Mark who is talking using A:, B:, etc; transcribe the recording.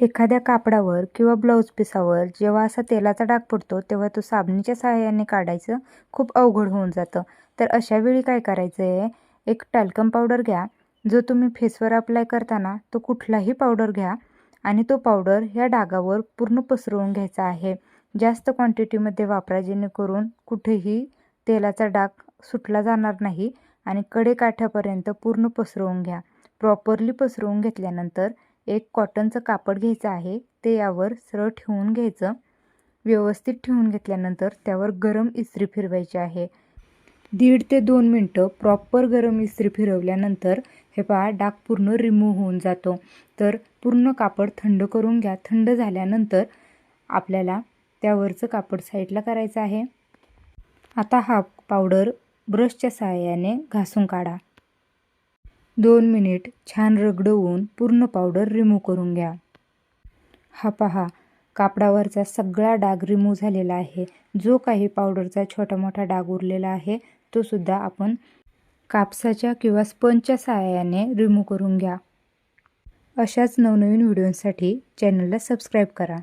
A: एखाद्या कापडावर किंवा ब्लाऊज पिसावर जेव्हा असा तेलाचा डाग पडतो तेव्हा तो साबणाच्या सहाय्याने काढायचं खूप अवघड होऊन जातं. तर अशा वेळी काय करायचं आहे, एक टॅल्कम पावडर घ्या. जो तुम्ही फेसवर अप्लाय करताना तो कुठलाही पावडर घ्या आणि तो पावडर ह्या डागावर पूर्ण पसरवून घ्यायचा आहे. जास्त क्वांटिटीमध्ये वापरा, जेणेकरून कुठेही तेलाचा डाग सुटला जाणार नाही आणि कडेकाठापर्यंत पूर्ण पसरवून घ्या. प्रॉपरली पसरवून घेतल्यानंतर एक कॉटनचं कापड घ्यायचं आहे, ते यावर सरळ ठेवून घ्यायचं. व्यवस्थित ठेवून घेतल्यानंतर त्यावर गरम इस्त्री फिरवायची आहे. 1.5 ते 2 मिनटं प्रॉपर गरम इस्त्री फिरवल्यानंतर हे पहा, डाग पूर्ण रिमूव्ह होऊन जातो. तर पूर्ण कापड थंड करून घ्या. थंड झाल्यानंतर आपल्याला त्यावरचं कापड साईडला करायचं आहे. आता हा पावडर ब्रशच्या सहाय्याने घासून काढा. 2 मिनिट छान रगडवून पूर्ण पावडर रिमूव्ह करून घ्या. हा पहा, कापडावरचा सगळा डाग रिमूव्ह झालेला आहे. जो काही पावडरचा छोटा मोठा डाग उरलेला आहे तो सुद्धा आपण कापसाच्या किंवा स्पंजच्या सहाय्याने रिमूव्ह करून घ्या. अशाच नवनवीन व्हिडिओसाठी चॅनलला सबस्क्राईब करा.